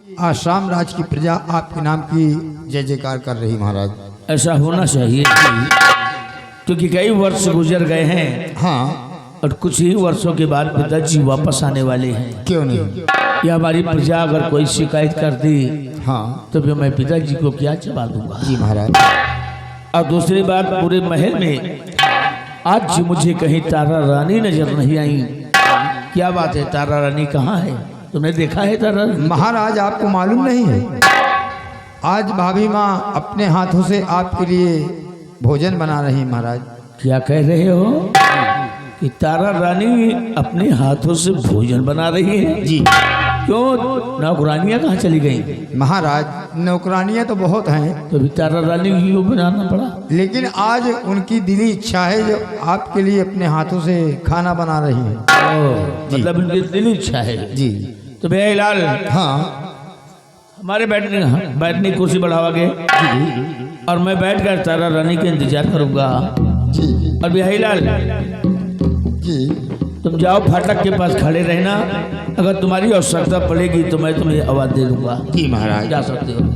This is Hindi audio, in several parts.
आसाम राज की प्रजा आपके नाम की जय जयकार कर रही महाराज। ऐसा होना चाहिए क्योंकि कई वर्ष गुजर गए हैं। हाँ, और कुछ ही वर्षों के बाद पिताजी वापस आने वाले हैं। क्यों नहीं? या हमारी प्रजा अगर कोई शिकायत कर दी हाँ, तो फिर मैं पिताजी को क्या जवाब दूंगा? जी महाराज। और दूसरी बात, पूरे महल में आज मुझे कहीं तारा रानी नजर नहीं आई। क्या बात है, तारा रानी कहाँ है? तुमने देखा है तारा रानी? महाराज आपको मालूम नहीं है, आज भाभी माँ अपने हाथों से आपके लिए भोजन बना रही महाराज। क्या कह रहे हो कि तारा रानी अपने हाथों से भोजन बना रही है? जी। क्यों, नौकरानियाँ कहाँ चली गई? महाराज नौकरानियाँ तो बहुत हैं, तो भी तारा रानी को बनाना पड़ा। लेकिन आज उनकी दिली इच्छा है जो आपके लिए अपने हाथों से खाना बना रही है। मतलब उनकी दिली इच्छा है। जी। तो भैया हिलाल, हाँ, हमारे बैठने की कुर्सी बढ़ावागे और मैं बैठकर तारा रानी के इंतजार करूंगा। जी और भैया हिलाल, जी। तुम जाओ फाटक के पास खड़े रहना, अगर तुम्हारी आवश्यकता पड़ेगी तो मैं तुम्हें आवाज दे दूंगा। जी महाराज, जा सकते हो।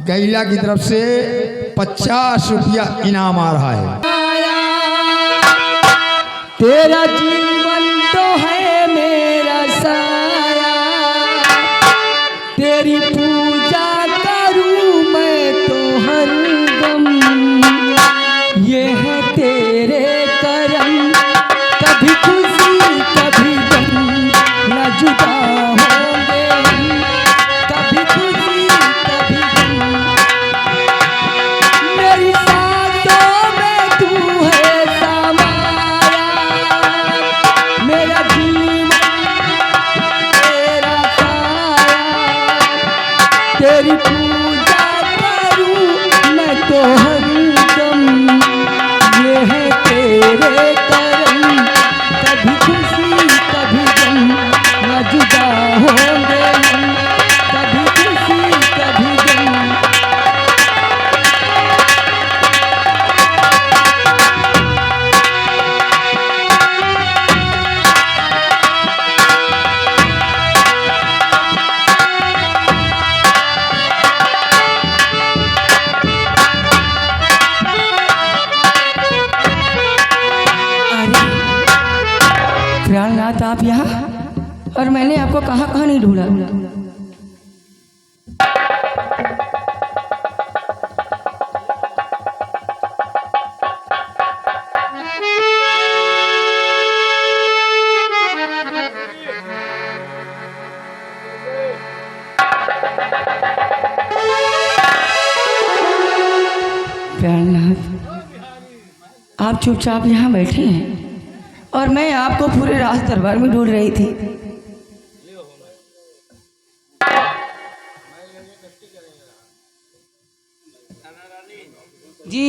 गैला की तरफ से 50 रुपया इनाम आ रहा है। तेरा जीवन तो है मेरा साया, तेरी पूजा करूं मैं तो हरदम। ये है तेरे करम, कभी खुशी कभी गम, न जुदा होंगे हम, कभी खुशी कभी गम। मेरी सांसों में तू है समाया, मेरा जीवन तेरा साया, तेरी पूजा करूं मैं तो हरदम। ये है तेरे करम, कभी खुशी कभी गम, न जुदा होंगे हम, कभी खुशी कभी गम। प्राणनाथ, आप यहाँ? और मैंने आपको कहाँ कहाँ नहीं ढूंढा। प्राणनाथ, आप चुपचाप यहाँ बैठे हैं और मैं आपको पूरे राज दरबार में ढूंढ रही थी। जी,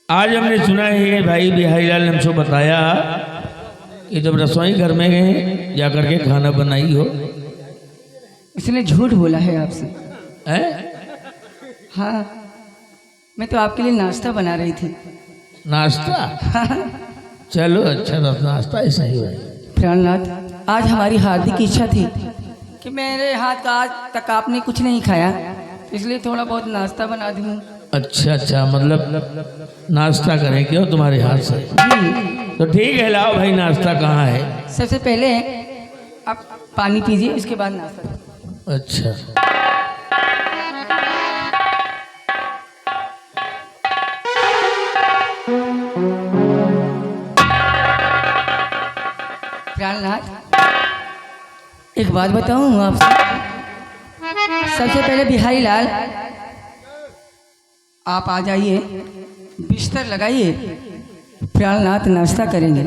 आज हमने सुना है भाई बिहारीलाल ने हमसे बताया कि जब रसोई घर में गए जाकर के खाना बनाई हो। इसने झूठ बोला है आपसे। हैं? हाँ, मैं तो आपके लिए नाश्ता बना रही थी। नाश्ता? चलो अच्छा, नाश्ता ऐसा ही है। प्राणनाथ, आज हमारी हार्दिक इच्छा थी कि मेरे हाथ का आज तक आपने कुछ नहीं खाया, इसलिए थोड़ा बहुत नाश्ता बना दूँ। अच्छा अच्छा, मतलब नाश्ता करें क्यों तुम्हारे हाथ से? जी, तो ठीक है, लाओ भाई, नाश्ता कहाँ है? सबसे पहले आप पानी पीजिए, इसके बाद नाश्ता। अच्छा, प्राणनाथ, एक बात बताऊं आपसे। सबसे पहले बिहारी लाल, आप आ जाइए, बिस्तर लगाइए, प्राणनाथ नाश्ता करेंगे।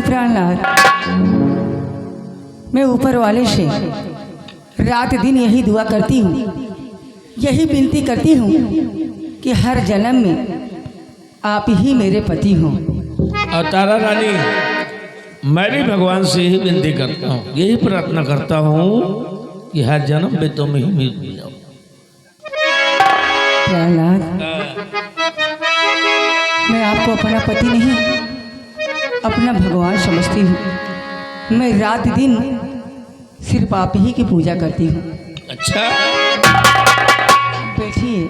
प्राणनाथ, मैं ऊपर वाले से रात दिन यही दुआ करती हूँ, यही विनती करती हूँ कि हर जन्म में आप ही मेरे पति हों। और तारा रानी, मैं भी भगवान से ही विनती करता हूँ, यही प्रार्थना करता हूँ कि हर जन्म में तुम ही मिल जाओ। प्राणनाथ, मैं आपको अपना पति नहीं, अपना भगवान समझती हूँ। मैं रात दिन सिर्फ आप ही की पूजा करती हूँ। अच्छा, बैठिए।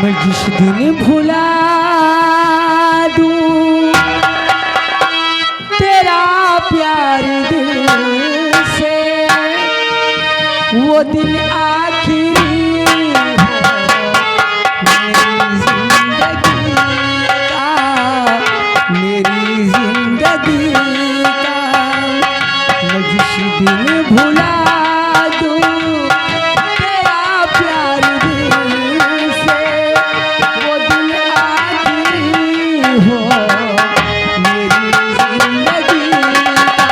मैं जिस दिन भुला दूं तेरा प्यार दिल से, वो दिन आखिरी मेरी जिंदगी का। मैं जिस दिन भुला दूं तेरा प्यार दिल से, वो दिन आखिरी हो मेरी जिंदगी का।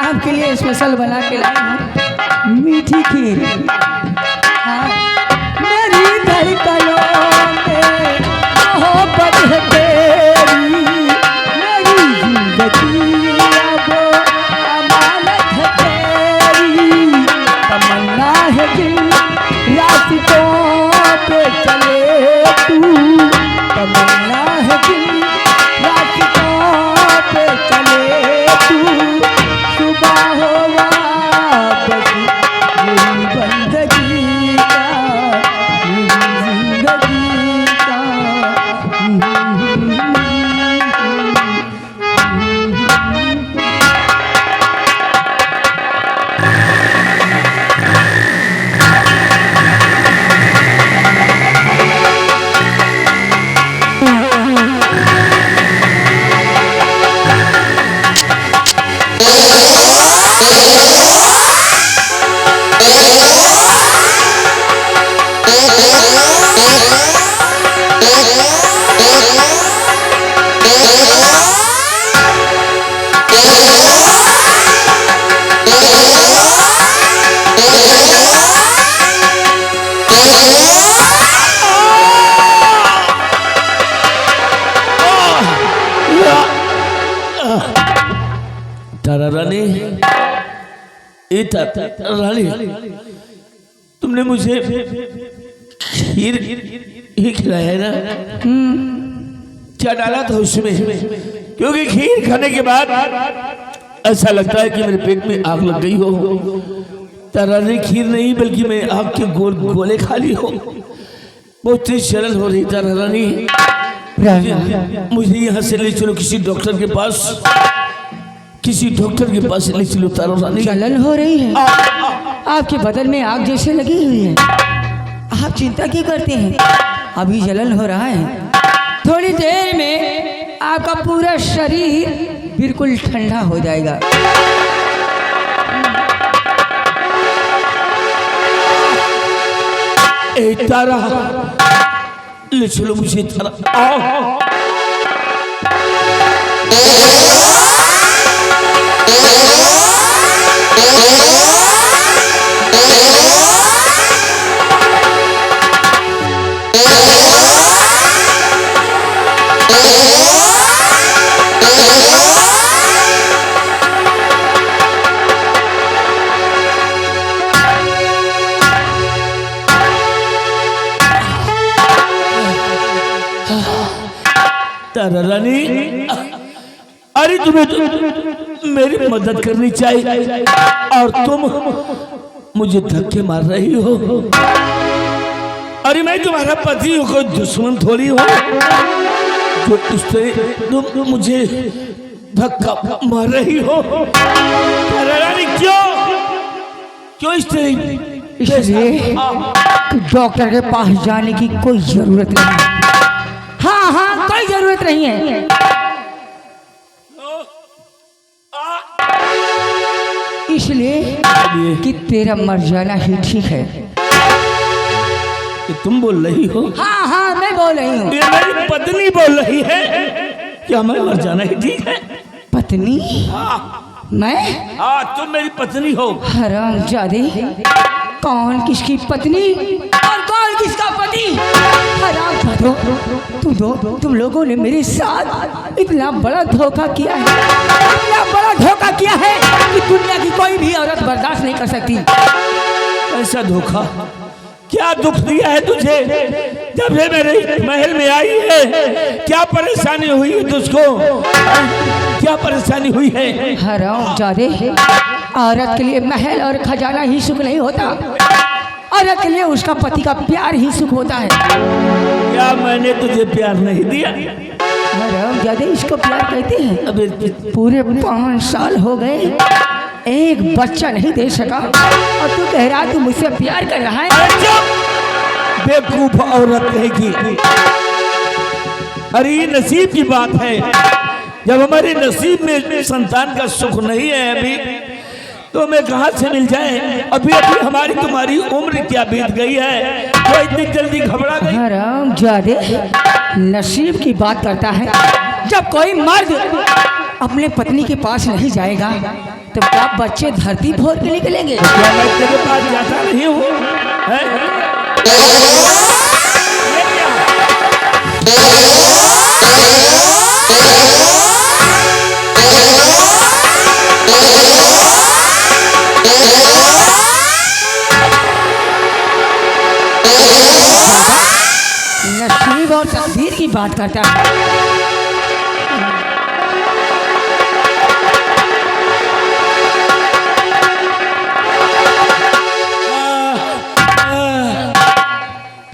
आपके लिए स्पेशल बना के लाई हूँ मीठी खीर। हाँ, मेरी धड़कनों में मोहब्बत है तेरी, मेरी जिंदगी अब अमानत है तेरी। तमन्ना है दिल रास्तों पे चले तू, तमन्ना है दिल रास्तों पे चले तू। सुबह हो वापस मेरी बंदगी का, मेरी जिंदगी का। तारा रानी, ए रानी, तुमने मुझे खीर ही खिलाया है ना? क्या डाला था उसमें? क्योंकि खीर खाने के बाद ऐसा लगता है कि मेरे पेट में आग लग गई हो। तारा रानी, खीर नहीं बल्कि मैं आग के गोले खा ली हो। बहुत तेज शरण हो रही तारा रानी। मुझे यहाँ से ले चलो किसी डॉक्टर के पास, किसी डॉक्टर के पास ले चलो तारा रानी। जलन हो रही है आपके बदन में, आग जैसे लगी हुई है। आप चिंता क्यों करते हैं? अभी जलन हो रहा है, थोड़ी देर में आपका पूरा शरीर बिल्कुल ठंडा हो जाएगा। ए तारा, ले चलो मुझे तारा। आओ। तारा रानी, अरे तुम्हें तो मेरी मदद करनी चाहिए और तुम मुझे धक्के मार रही हो। अरे मैं तुम्हारा पति हूँ, कोई दुश्मन थोड़ी हो जो इस तरह तुम मुझे धक्का मार रही हो। तारा रानी, क्यों इस तरह? इसलिए डॉक्टर के पास जाने की कोई जरूरत नहीं। हाँ, कोई जरूरत नहीं है। इसलिए कि तेरा मर जाना ही ठीक है। कि तुम बोल रही हो? हाँ, मैं बोल रही हूँ। ये मेरी पत्नी बोल रही है क्या मैं मर जाना ही ठीक है? पत्नी? मैं? हाँ, तुम मेरी पत्नी हो। हरामजादे, कौन किसकी पत्नी और कौन किसका पति? हरामजादो, तुम लोगों ने मेरे साथ इतना बड़ा धोखा किया है, इतना बड़ा धोखा किया है कि दुनिया की कोई भी औरत बर्दाश्त नहीं कर सकती। ऐसा धोखा? क्या दुख दिया है तुझे जब से मेरे महल में आई है? क्या परेशानी हुई है तुझको? क्या परेशानी हुई है? हरामजादे, औरत के लिए महल और खजाना ही सुख नहीं होता, औरत के लिए उसका पति का प्यार ही सुख होता है। क्या मैंने तुझे प्यार नहीं दिया? हरामजादे, इसको प्यार कहते हैं। अबे पूरे 5 साल हो गए, एक बच्चा नहीं दे सका और तू कह रहा तू मुझसे प्यार कर रहा है? बेवकूफ औरत कहेगी। अरे ये नसीब की बात है, जब हमारे नसीब में संतान का सुख नहीं है अभी, तो हमें कहाँ से मिल जाए? अभी अभी हमारी तुम्हारी उम्र क्या बीत गई है तो इतनी जल्दी घबरा गई? हरामजादे, नसीब की बात करता है। जब कोई मर्द अपने पत्नी के पास नहीं जाएगा तो क्या बच्चे धरती फोड़ के निकलेंगे? क्या मैं तेरे पास जाता नहीं हूँ? नसीब और तकदीर की बात करता है।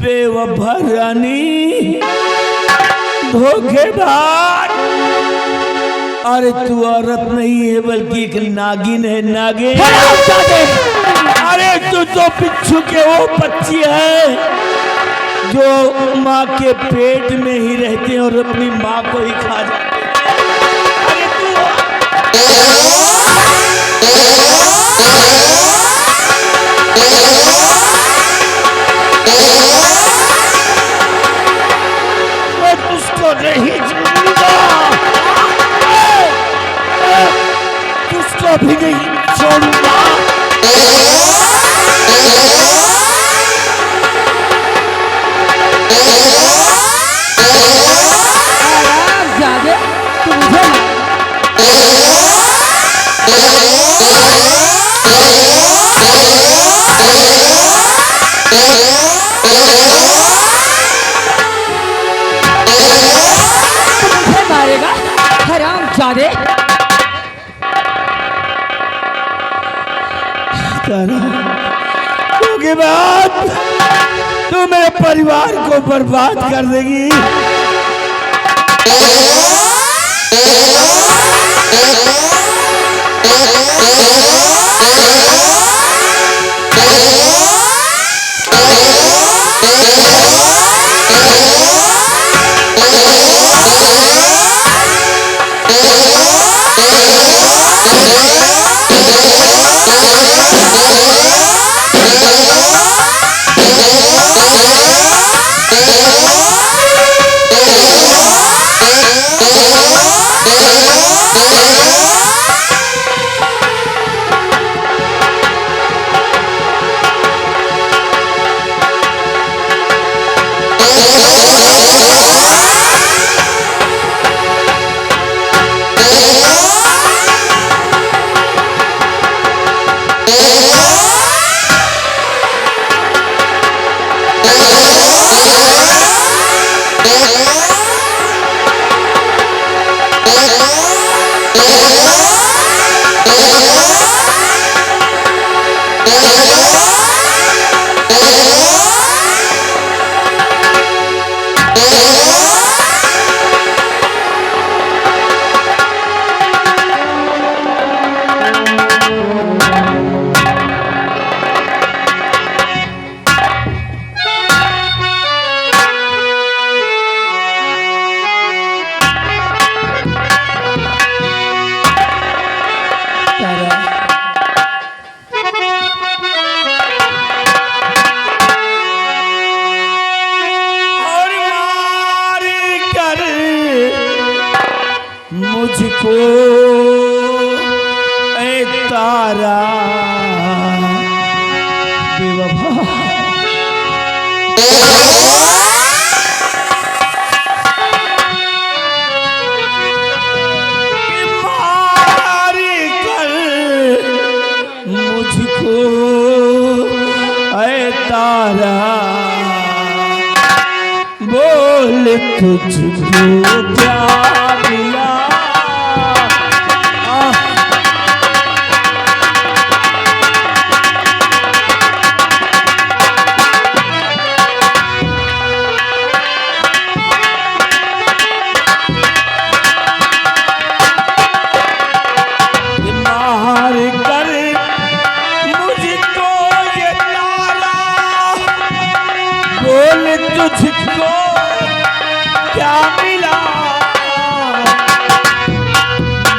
बेवफा रानी, धोखेबाज। अरे तू औरत नहीं है बल्कि एक नागिन है, नागिन। अरे तू तो बिच्छू के वो बच्ची है जो माँ के पेट में ही रहते हैं और अपनी माँ को ही खा जाते हैं। अरे मैं तुझको नहीं छोड़ूंगा, तुझको भी नहीं छोड़ूंगा। मारेगा हराम जादे। क्योंकि बात तू मेरे परिवार को बर्बाद कर देगी। मुझको ऐ तारा बेवफा, मार कर मुझको ऐ तारा, बोल तुझको क्या मिला। तुझको क्या मिला,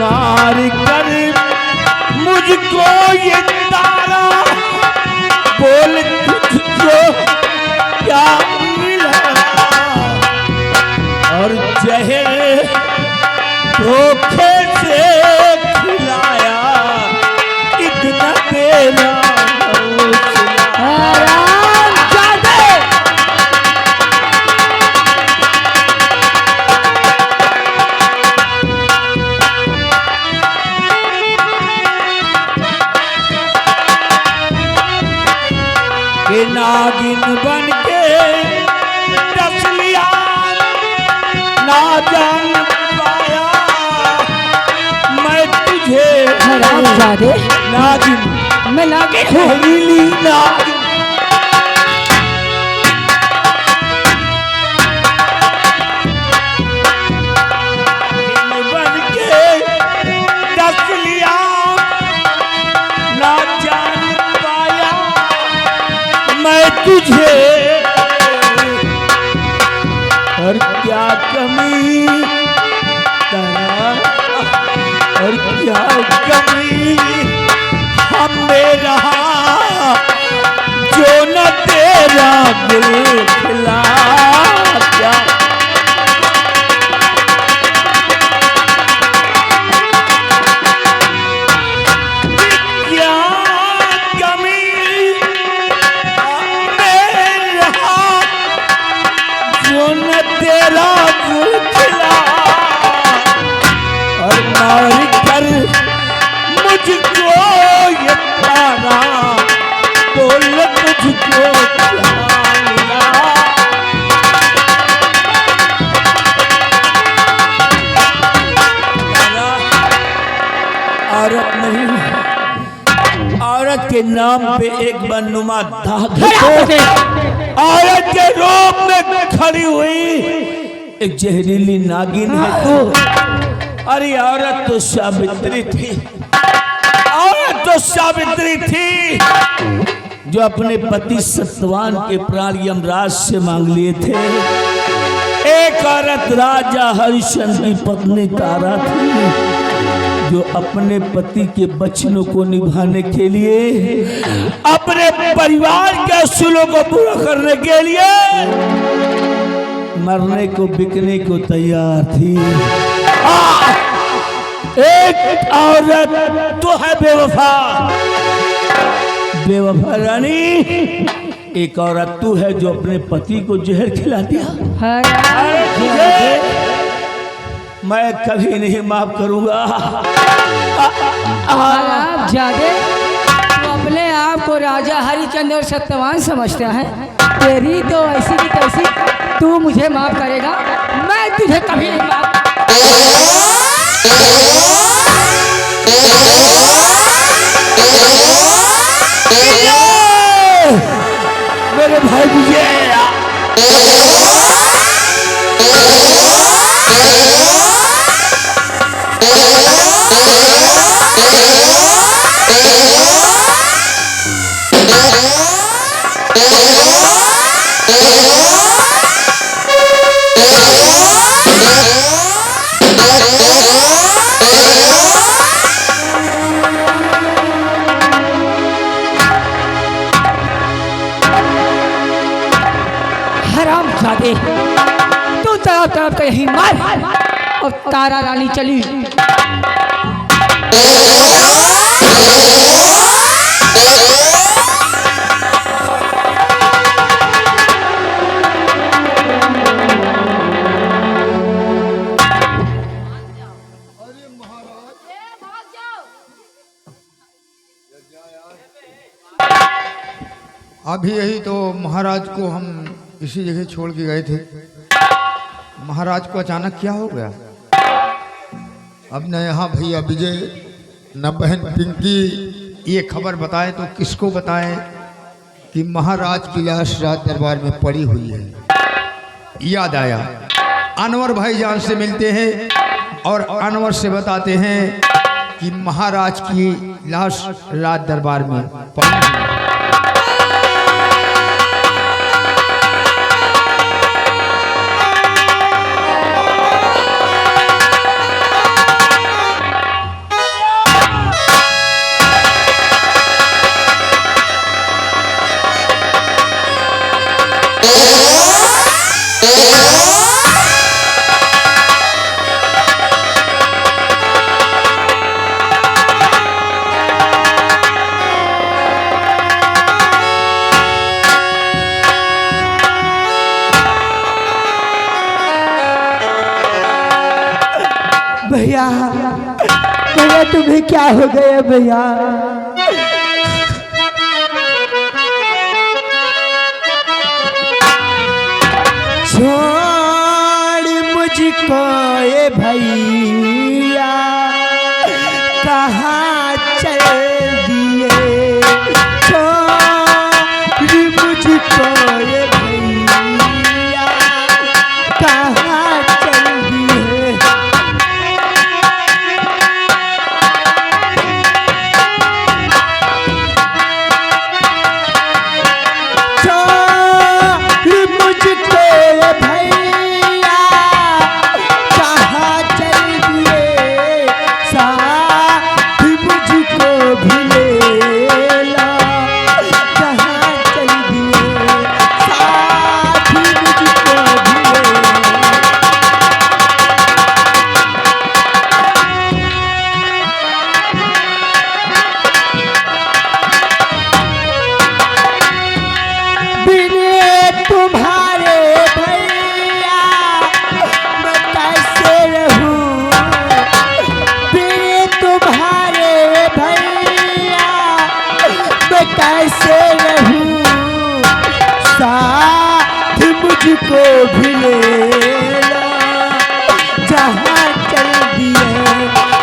मार कर मुझको ये तारा, बोल तुझको क्या मिला। और जहर धोखे से खिलाया, नागिन बन के डस लिया, ना जान पाया मैं तुझे। हरामजादे, नागिन मैं नागिन हूँ। जहरीली नागिन। बन के डस लिया, ना जान पाया मैं तुझे। और क्या कमी तेरा, और क्या कमी हमें रहा जो न तेरा दिल खिला। क्या क्या कमी हमें रहा जो न तेरा दिल खिला। और मार कर मुझको ये तारा, बोल तुझको क्या मिला। औरत नहीं, औरत के नाम पे एक बदनुमा दाग है। औरत के रूप में खड़ी हुई एक जहरीली नागिन है तू। अरे औरत तो सावित्री थी, औरत तो सावित्री थी जो अपने पति सत्यवान के प्राण यमराज से मांग लिए थे। एक औरत राजा हरिश्चंद्र की पत्नी तारा थी जो अपने पति के वचनों को निभाने के लिए, अपने परिवार के असूलों को पूरा करने के लिए मरने को बिकने को तैयार थी। एक औरत तो है बेवफा, बेवफा रानी। एक औरत तू है जो अपने पति को जहर खिला दिया। मैं कभी नहीं माफ करूंगा। हरामजादे, तू अपने आप को राजा हरिश्चंद्र और सत्यवान समझता है। तेरी तो ऐसी की तैसी, तू मुझे माफ करेगा, मैं तुझे कभी नहीं माफ। मेरे भाई मुझे हरामजादे, तू तरफ तरफ कहीं मार। और तारा रानी चली। अभी यही तो महाराज को हम इसी जगह छोड़ के गए थे। महाराज को अचानक क्या हो गया? अब न यहाँ भैया विजय न बहन पिंकी ये खबर बताए तो किसको बताए कि महाराज की लाश राज दरबार में पड़ी हुई है। याद आया, अनवर भाईजान से मिलते हैं और अनवर से बताते हैं कि महाराज की लाश राज दरबार में पड़ी हुई है। भैया, भैया तुम्हें क्या हो गया भैया? मुझको ये भैया कहाँ चल दिए, छोड़ मुझको ये भैया कहाँ चल दिए। छोड़ मुझको ये भैया कहाँ चल दिए, साथ मुझको भी ले ला, कहाँ चल दिए, साथ मुझको भी ले ला। बिने तुम्हारे भैया मैं कैसे रहूं, बिने तुम्हारे भैया मैं कैसे रहूं, साथ मुझको भी ले ला, जहाँ चल दिए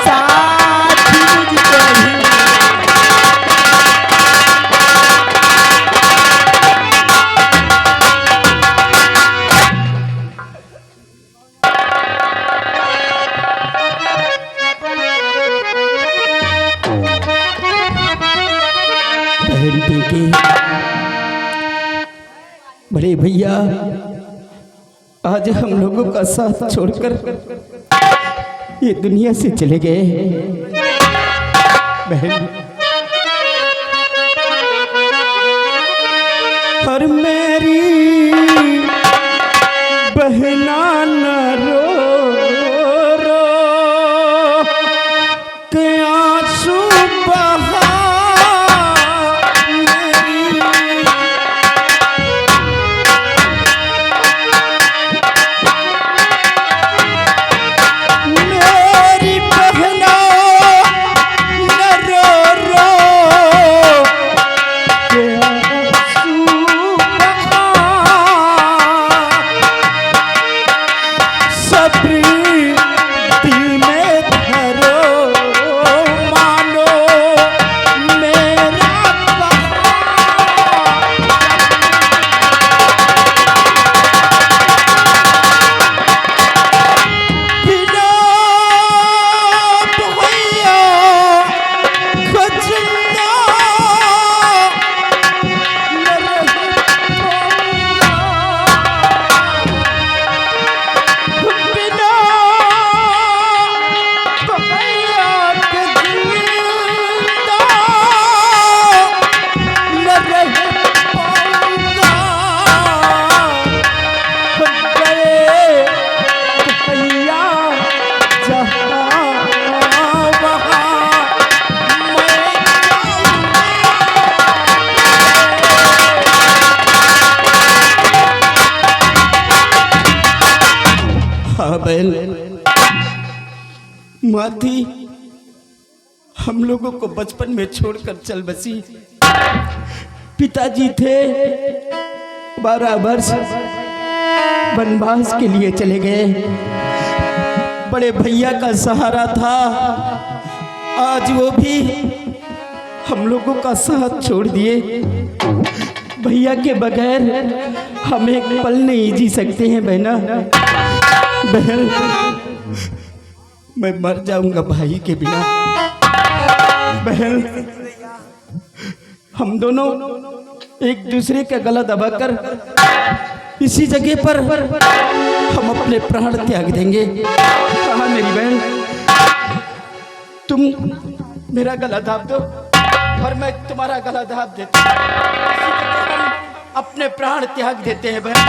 साथ मुझको भी ले ला। बहन बेटी, बड़े भैया आज हम लोगों का साथ छोड़कर ये दुनिया से चले गए। बहन और मेरी बहना न रो रो के आंसू बहा, मेरी बहना न रो रो के आंसू बहा, सब्र दिल में धरो, मानो मेरा बहा। बिना भैया को जिंदा न रह पाऊंगा, बिना भैया के जिंदा न रह पाऊंगा। गए भैया जहाँ वहाँ मैं जाऊंगा। हाँ बहन, माँ थी हम लोगों को बचपन में छोड़कर चल बसी। पिताजी थे 12 वर्ष वनवास के लिए चले गए। बड़े भैया का सहारा था, आज वो भी हम लोगों का साथ छोड़ दिए। भैया के बगैर हम एक पल नहीं जी सकते हैं बहना। बहन मैं मर जाऊंगा भाई के बिना। बहन हम दोनों एक दूसरे का गला दबाकर इसी जगह पर हम अपने प्राण त्याग देंगे। कहाँ मेरी बहन, तुम मेरा गला दाब दो और मैं तुम्हारा गला दाब देता हूं। हम अपने प्राण त्याग देते हैं बहन।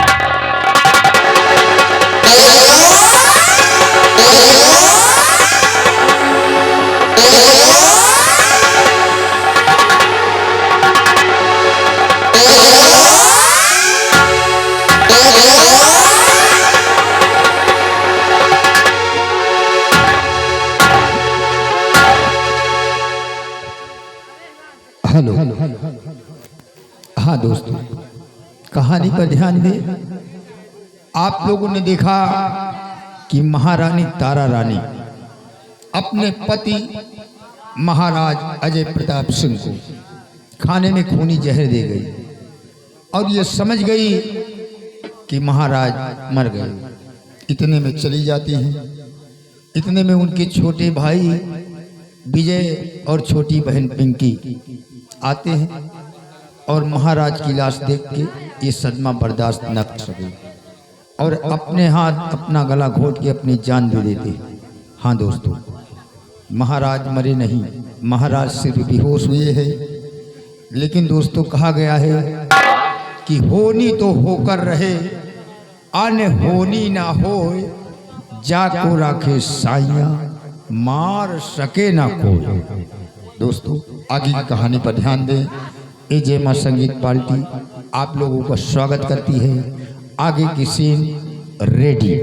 हेलो, हाँ दोस्तों, कहानी पर ध्यान दें। आप लोगों ने देखा कि महारानी तारा रानी अपने पति महाराज अजय प्रताप सिंह को खाने में खूनी जहर दे गई और ये समझ गई कि महाराज मर गए। इतने में चली जाती हैं। इतने में उनके छोटे भाई विजय और छोटी बहन पिंकी आते हैं और महाराज की लाश देख के ये सदमा बर्दाश्त न कर सके और अपने हाथ अपना गला घोट के अपनी जान दे देते। हाँ दोस्तों, महाराज मरे नहीं, महाराज सिर्फ बेहोश हुए हैं। लेकिन दोस्तों कहा गया है कि होनी तो होकर रहे, अन होनी ना होए, जाको राखे साइया, मार सके ना कोई। दोस्तों आगे की कहानी पर ध्यान दें। ए जय मां संगीत पार्टी आप लोगों का स्वागत करती है। आगे की सीन रेडी।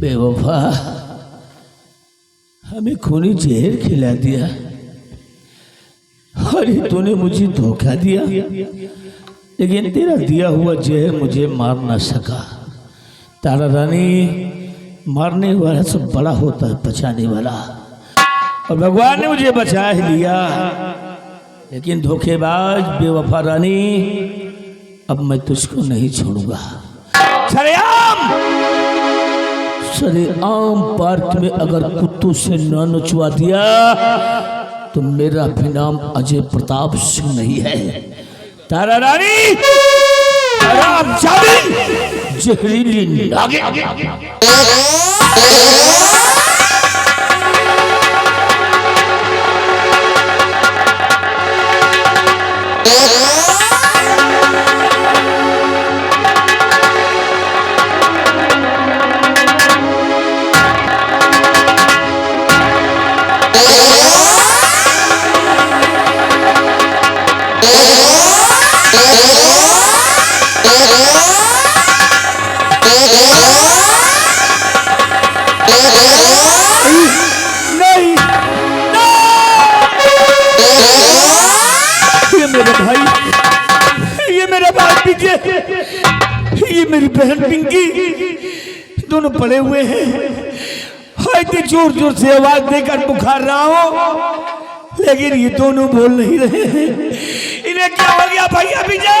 बेवफा, हमें खूनी जहर खिला दिया और तूने मुझे धोखा दिया, लेकिन तेरा दिया हुआ जहर मुझे मार ना सका। तारा रानी, मारने वाला सब बड़ा होता है बचाने वाला, और भगवान ने मुझे बचा ही लिया। लेकिन धोखेबाज बेवफा रानी, अब मैं तुझको नहीं छोड़ूंगा। सरेआम पार्क में अगर कुत्तों से न नचवा दिया तो मेरा भी नाम अजय प्रताप सिंह नहीं है। तारा रानी, जहरीली नागिन। ये मेरी बहन पिंकी, दोनों पड़े हुए हैं। इतनी जोर जोर से आवाज देकर पुकार रहा हूं, लेकिन ये दोनों बोल नहीं रहे हैं। इन्हें क्या हो गया भैया विजय?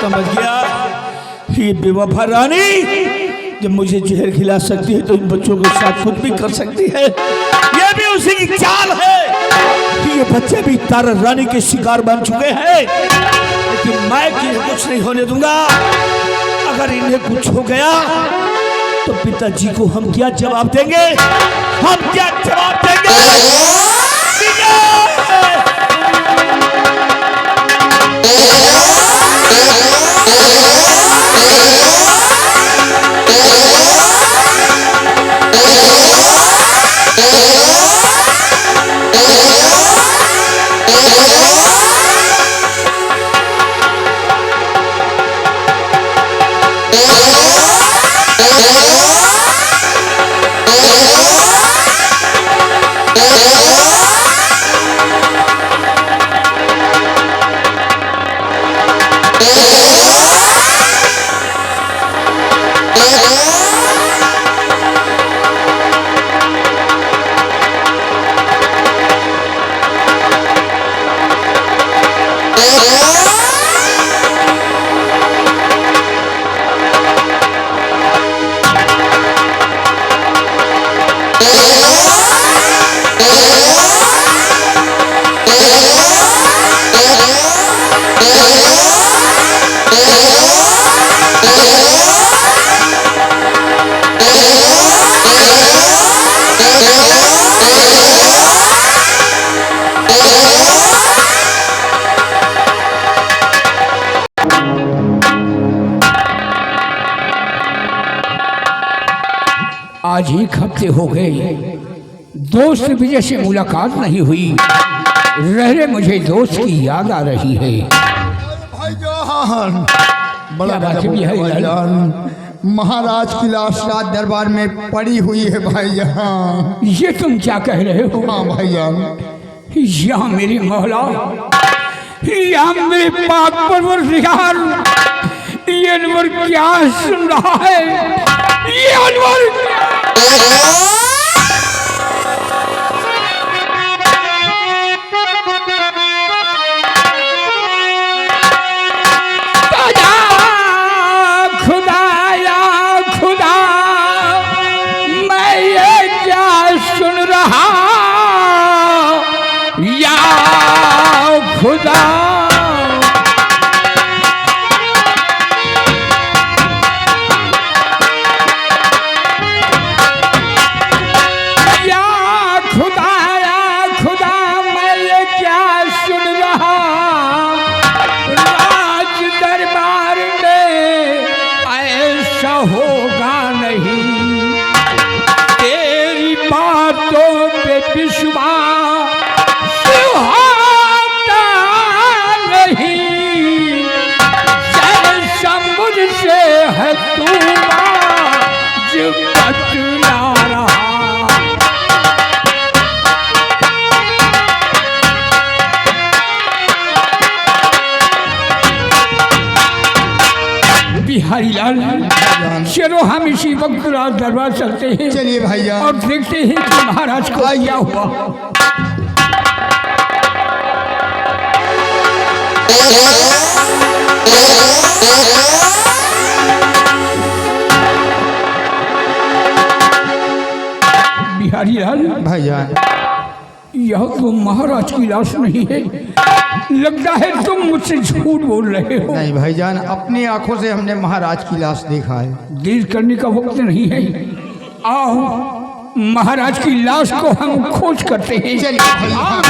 समझ गया, ये बेवफा रानी जब मुझे जहर खिला सकती है तो इन बच्चों के साथ खुद भी कर सकती है। ये भी उसी की चाल है कि ये बच्चे भी तारा रानी के शिकार बन चुके हैं, लेकिन मैं इन्हें कुछ नहीं होने दूंगा। अगर इन्हें कुछ हो गया तो पिताजी को हम क्या जवाब देंगे? हम क्या जवाब देंगे? आज 1 हफ्ते हो गए दोस्त विजय से मुलाकात नहीं हुई। रह मुझे दोस्त की याद आ रही है। भाईजान बड़ा क्या बात है भाईजान, महाराज की लाश रात दरबार में पड़ी हुई है भाईजान। ये तुम क्या कह रहे हो? हाँ भाईजान, यहाँ मेरी मौला, यहाँ मेरे पाक परवरदिगार, ये अनवर क्या सुन रहा है? ये अनवर खुदाया खुदा, मैं ये क्या सुन रहा या खुदा। बिहारी लाल, चलो हम इसी वक्त रात दरबार चलते हैं। चलिए भैया, और देखते हैं कि महाराज को क्या हुआ। बिहारी लाल भाईजान, यह तो महाराज की लाश नहीं है, लगता है तुम मुझसे झूठ बोल रहे हो। नहीं भाईजान, अपनी आंखों से हमने महाराज की लाश देखा है। देर करने का वक्त नहीं है, आओ महाराज की लाश को हम खोज करते हैं। चलिए भैया।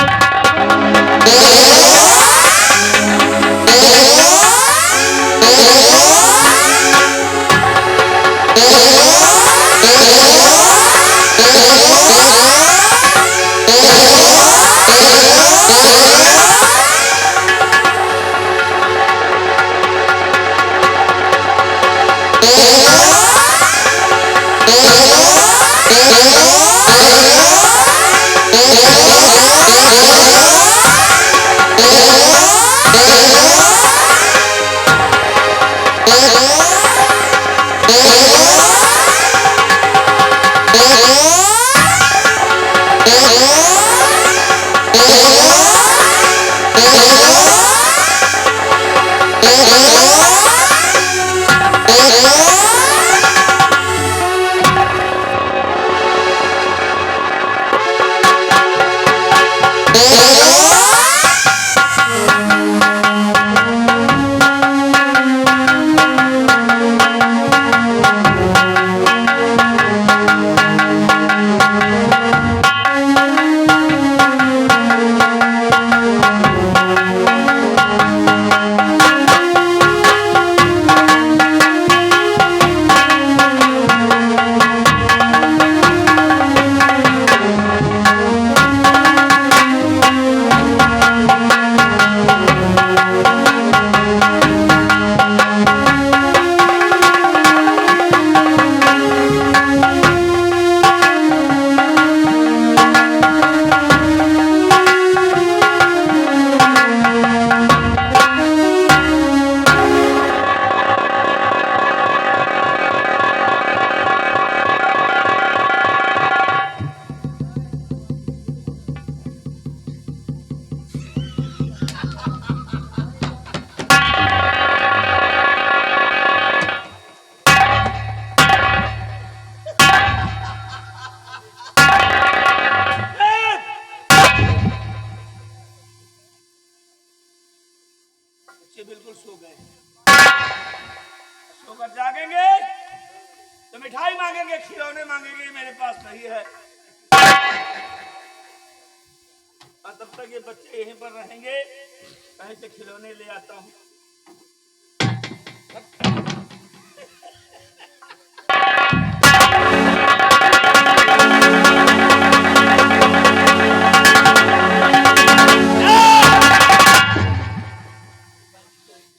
बच्चे बिल्कुल सो गए, सोकर जागेंगे तो मिठाई मांगेंगे, खिलौने मांगेंगे, मेरे पास नहीं है। और तब तक ये बच्चे यहीं पर रहेंगे, कहीं से खिलौने ले आता हूँ।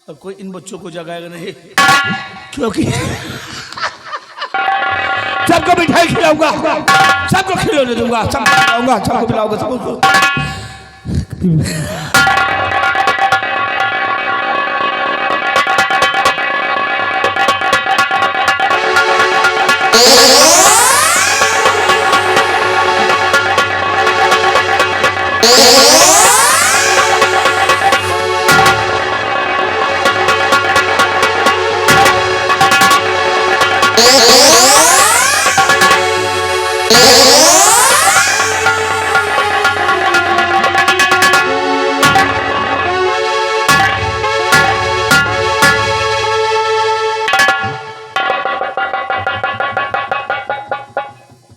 अब कोई इन बच्चों को जगाएगा नहीं, क्योंकि सबको मिठाई खिलाऊंगा, सबको खिलौने दूंगा, सबको खिलाऊंगा, सबको पिलाऊंगा, सबको।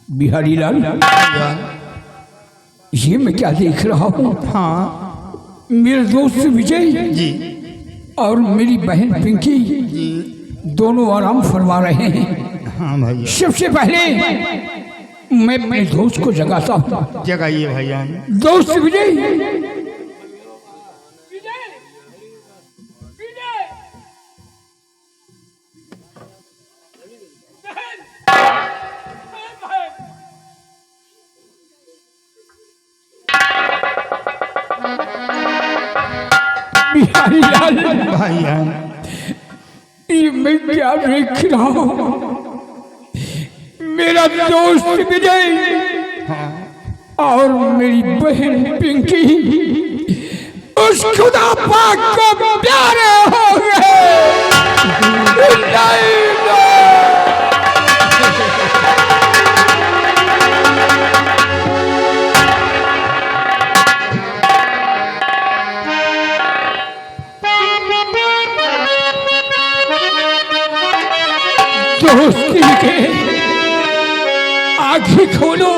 बिहारी लाल, ये मैं क्या देख रहा हूँ? हाँ, मेरे दोस्त विजय जी और मेरी बहन पिंकी जी दोनों आराम फरमा रहे हैं। हाँ भाई, सबसे पहले मैं अपने दोस्त को जगाता हूँ। जगाइए भैया। दोस्त विजय, बिहारी लाल भैया, ये मैं क्या देख रहा हूँ? मेरा दोस्त विजय और मेरी बहन पिंकी उस खुदा पाक को प्यारे हो गए। दोस्ती के आंखें खोलो,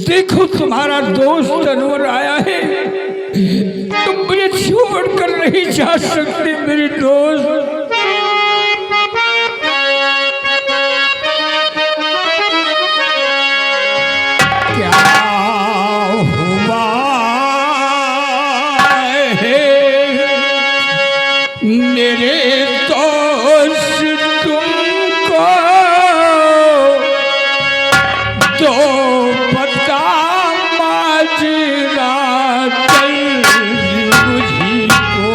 देखो तुम्हारा दोस्त अनवर आया है। तुम मुझे छोड़कर नहीं जा सकते मेरे दोस्त। क्या हुआ है मेरे दोस्त तुमको? तो पता माजरा चल मुझी को।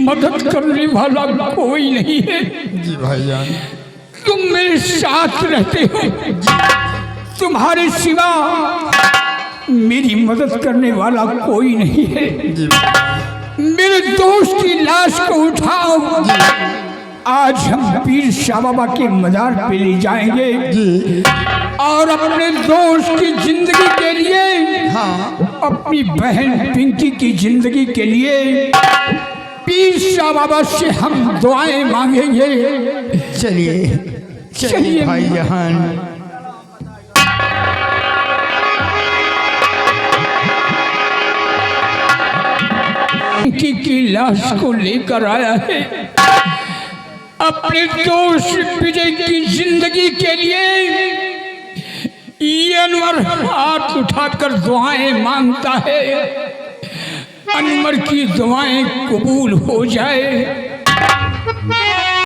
मदद करने वाला कोई नहीं है। जी भाईजान। तुम मेरे साथ रहते हो, तुम्हारे सिवा मेरी मदद करने वाला कोई नहीं है। जी मेरे दोस्त की लाश को उठाओ, आज हम पीर शाह बाबा के मजार पे ले जाएंगे जी। और अपने दोस्त की जिंदगी के लिए, हाँ अपनी बहन पिंकी की जिंदगी के लिए पीर शाह बाबा से हम दुआएं मांगेंगे। चलिए चलिए भाईजान। पिंकी की लाश को लेकर आया है, अपने दोस्त विजय की जिंदगी के लिए ये अनवर हाथ उठाकर दुआएं मांगता है। अनवर की दुआएं कबूल हो जाए।